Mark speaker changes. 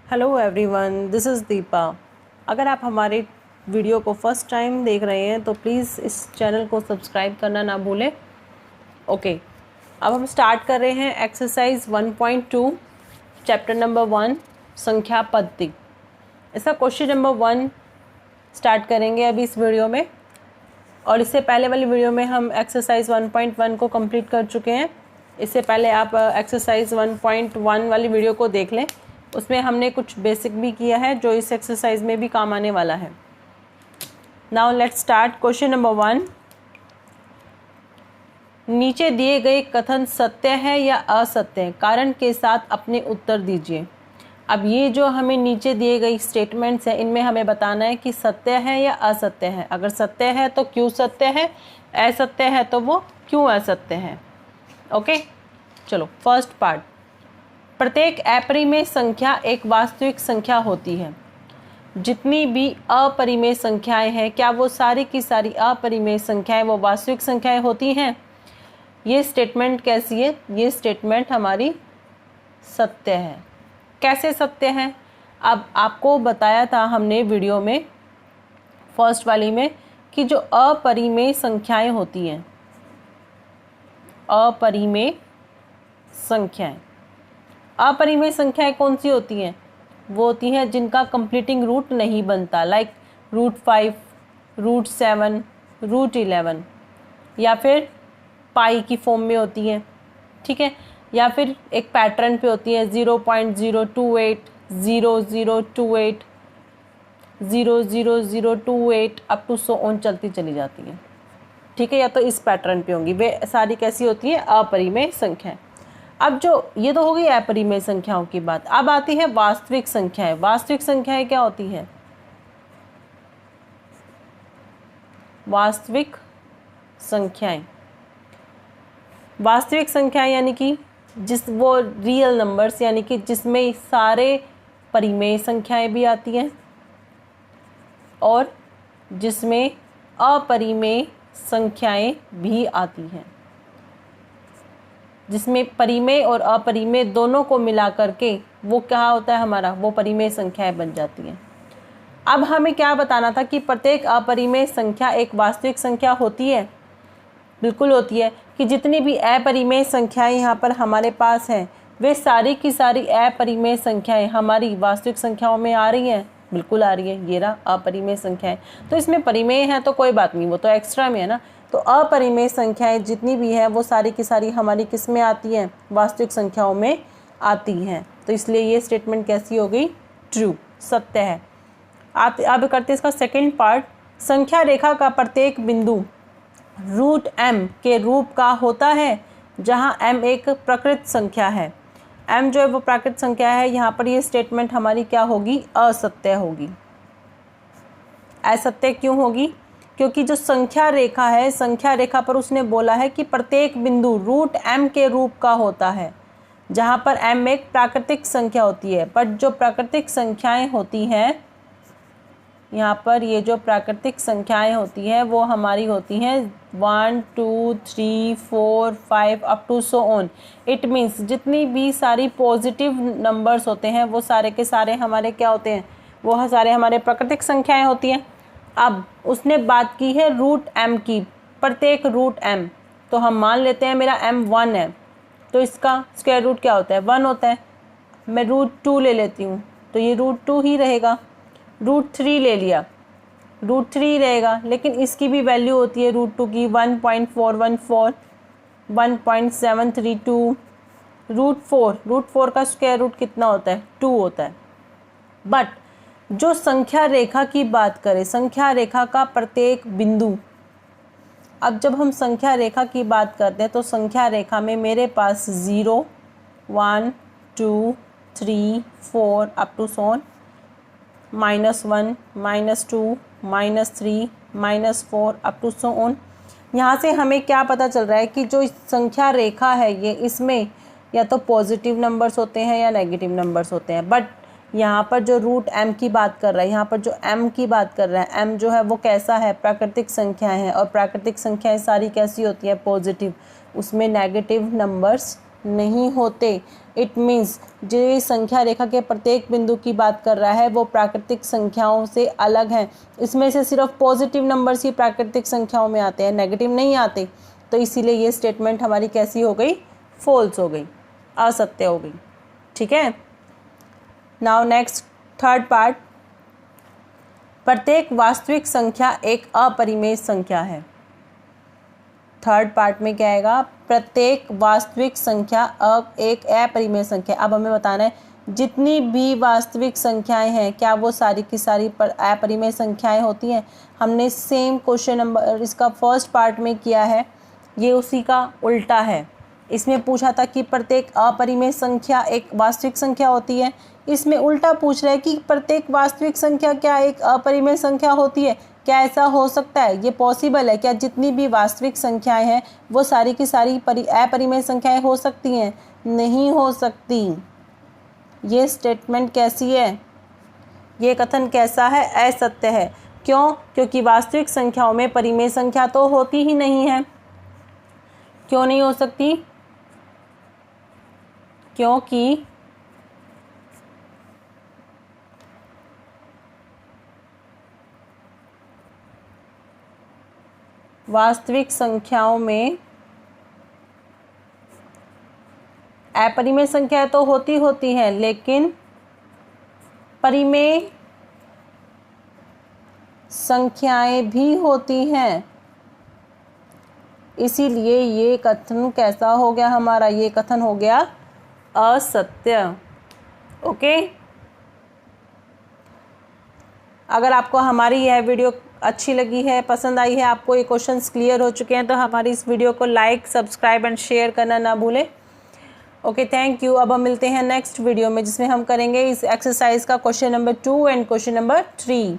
Speaker 1: Hello everyone, this is Deepa. अगर आप हमारे वीडियो को फर्स्ट टाइम देख रहे हैं तो प्लीज़ इस चैनल को सब्सक्राइब करना ना भूलें। ओके, अब हम स्टार्ट कर रहे हैं एक्सरसाइज 1.2 चैप्टर नंबर 1 संख्या पद्धति। इसका क्वेश्चन नंबर 1 स्टार्ट करेंगे अभी इस वीडियो में। और इससे पहले वाली वीडियो में हम एक्सरसाइज 1.1 को कंप्लीट कर चुके हैं। इससे पहले आप एक्सरसाइज 1.1 वाली वीडियो को देख लें, उसमें हमने कुछ बेसिक भी किया है जो इस एक्सरसाइज में भी काम आने वाला है। Now let's start question number 1। नीचे दिए गए कथन सत्य है या असत्य है, कारण के साथ अपने उत्तर दीजिए। अब ये जो हमें नीचे दिए गई स्टेटमेंट्स हैं, इनमें हमें बताना है कि सत्य है या असत्य है। अगर सत्य है तो क्यों सत्य है, असत्य है तो वो क्यों असत्य है। ओके, चलो फर्स्ट पार्ट। प्रत्येक अपरिमेय संख्या एक वास्तविक संख्या होती है। जितनी भी अपरिमेय संख्याएं हैं, क्या वो सारी की सारी अपरिमेय संख्याएं वो वास्तविक संख्याएं होती हैं। ये स्टेटमेंट कैसी है, ये स्टेटमेंट हमारी सत्य है। कैसे सत्य है, अब आपको बताया था हमने वीडियो में फर्स्ट वाली में कि जो अपरिमेय संख्याएं होती हैं, अपरिमेय संख्याएं, अपरिमेय संख्याएं कौन सी होती हैं, वो होती हैं जिनका कंप्लीटिंग रूट नहीं बनता, लाइक √5, √7, √11, या फिर पाई की फॉर्म में होती हैं, ठीक है, या फिर एक पैटर्न पे होती है 0.028, 0028, 00028 अप टू सो ऑन चलती चली जाती हैं, ठीक है, या तो इस पैटर्न पे होंगी। वे सारी कैसी होती हैं, अपरिमेय संख्याएं। अब जो ये तो हो गई अपरिमेय संख्याओं की बात, अब आती है वास्तविक संख्याएं। वास्तविक संख्याएं क्या होती हैं, वास्तविक संख्याएं, वास्तविक संख्याएं यानी कि जिस वो रियल नंबर्स, यानी कि जिसमें सारे परिमेय संख्याएं भी आती हैं और जिसमें अपरिमेय संख्याएं भी आती हैं, जिसमें परिमेय और अपरिमेय दोनों को मिला करके वो क्या होता है हमारा, वो परिमेय संख्याएं बन जाती हैं। अब हमें क्या बताना था कि प्रत्येक अपरिमेय संख्या एक वास्तविक संख्या होती है। बिल्कुल होती है, कि जितनी भी अपरिमेय संख्याएं यहाँ पर हमारे पास हैं वे सारी की सारी अपरिमेय संख्याएं हमारी वास्तविक संख्याओं में आ रही हैं। बिल्कुल आ रही है, ये रहा अपरिमेय संख्याएं। तो इसमें परिमेय है तो कोई बात नहीं, वो तो एक्स्ट्रा में है ना। तो अपरिमेय संख्याएं जितनी भी हैं वो सारी की सारी हमारी किस में आती हैं, वास्तविक संख्याओं में आती हैं। तो इसलिए ये स्टेटमेंट कैसी हो गई, ट्रू, सत्य है। आप अब करते हैं इसका सेकेंड पार्ट। संख्या रेखा का प्रत्येक बिंदु √m के रूप का होता है, जहां m एक प्रकृत संख्या है। m जो है वो प्राकृत संख्या है। यहाँ पर ये स्टेटमेंट हमारी क्या होगी, असत्य होगी। असत्य क्यों होगी, क्योंकि जो संख्या रेखा है, संख्या रेखा पर उसने बोला है कि प्रत्येक बिंदु √m के रूप का होता है, जहाँ पर m एक प्राकृतिक संख्या होती है। बट जो प्राकृतिक संख्याएं होती हैं, यहाँ पर ये जो प्राकृतिक संख्याएं होती हैं वो हमारी होती हैं 1 2 3 4 5 up to so on. It means जितनी भी सारी पॉजिटिव नंबर्स होते हैं वो सारे के सारे हमारे क्या होते हैं, वो सारे हमारे प्राकृतिक संख्याएं होती हैं। अब उसने बात की है √m की, प्रत्येक √m। तो हम मान लेते हैं मेरा m 1 है, तो इसका स्क्वायर रूट क्या होता है, 1 होता है। मैं √2 ले लेती हूँ तो ये √2 ही रहेगा। √3 ले लिया, √3 रहेगा, लेकिन इसकी भी वैल्यू होती है √2 की 1.414, 1.732। √4 का स्क्वायर रूट कितना होता है, 2 होता है। बट जो संख्या रेखा की बात करें, संख्या रेखा का प्रत्येक बिंदु, अब जब हम संख्या रेखा की बात करते हैं तो संख्या रेखा में मेरे पास 0 1 2 3 4 up to so on, -1 -2 -3 -4 up to so on. यहाँ से हमें क्या पता चल रहा है कि जो संख्या रेखा है ये, इसमें या तो पॉजिटिव नंबर्स होते हैं या नेगेटिव नंबर्स होते हैं। बट यहाँ पर जो √m की बात कर रहा है, यहाँ पर जो m की बात कर रहा है, m जो है वो कैसा है, प्राकृतिक संख्याएं हैं। और प्राकृतिक संख्याएं सारी कैसी होती है, पॉजिटिव, उसमें नेगेटिव नंबर्स नहीं होते। इट मीन्स जो ये संख्या रेखा के प्रत्येक बिंदु की बात कर रहा है वो प्राकृतिक संख्याओं से अलग हैं। इसमें से सिर्फ पॉजिटिव नंबर्स ही प्राकृतिक संख्याओं में आते हैं, नेगेटिव नहीं आते। तो इसीलिए ये स्टेटमेंट हमारी कैसी हो गई, फॉल्स हो गई, असत्य हो गई। ठीक है। नाउ नेक्स्ट थर्ड पार्ट, प्रत्येक वास्तविक संख्या एक अपरिमेय संख्या है। थर्ड पार्ट में क्या आएगा, प्रत्येक वास्तविक संख्या एक अपरिमेय संख्या। अब हमें बताना है जितनी भी वास्तविक संख्याएं हैं क्या वो सारी की सारी अपरिमेय संख्याएं होती हैं। हमने सेम क्वेश्चन नंबर इसका फर्स्ट पार्ट में किया है, ये उसी का उल्टा है। इसमें पूछा था कि प्रत्येक अपरिमेय संख्या एक वास्तविक संख्या होती है, इसमें उल्टा पूछ रहा है कि प्रत्येक वास्तविक संख्या क्या एक अपरिमेय संख्या होती है। क्या ऐसा हो सकता है, ये पॉसिबल है क्या जितनी भी वास्तविक संख्याएं हैं वो सारी की सारी अपरिमेय संख्याएं हो सकती हैं? नहीं हो सकती। ये स्टेटमेंट कैसी है, ये कथन कैसा है, असत्य है। क्यों? क्योंकि वास्तविक संख्याओं में परिमेय संख्या तो होती ही नहीं है। क्यों नहीं हो सकती? क्योंकि वास्तविक संख्याओं में अपरिमेय संख्याएं तो होती हैं, लेकिन परिमेय संख्याएं भी होती हैं। इसीलिए ये कथन कैसा हो गया हमारा, ये कथन हो गया असत्य। ओके। अगर आपको हमारी यह वीडियो अच्छी लगी है, पसंद आई है, आपको ये क्वेश्चंस क्लियर हो चुके हैं, तो हमारी इस वीडियो को लाइक, सब्सक्राइब एंड शेयर करना ना भूलें। Okay, thank you. अब हम मिलते हैं नेक्स्ट वीडियो में जिसमें हम करेंगे इस एक्सरसाइज का question number 2 and question number 3।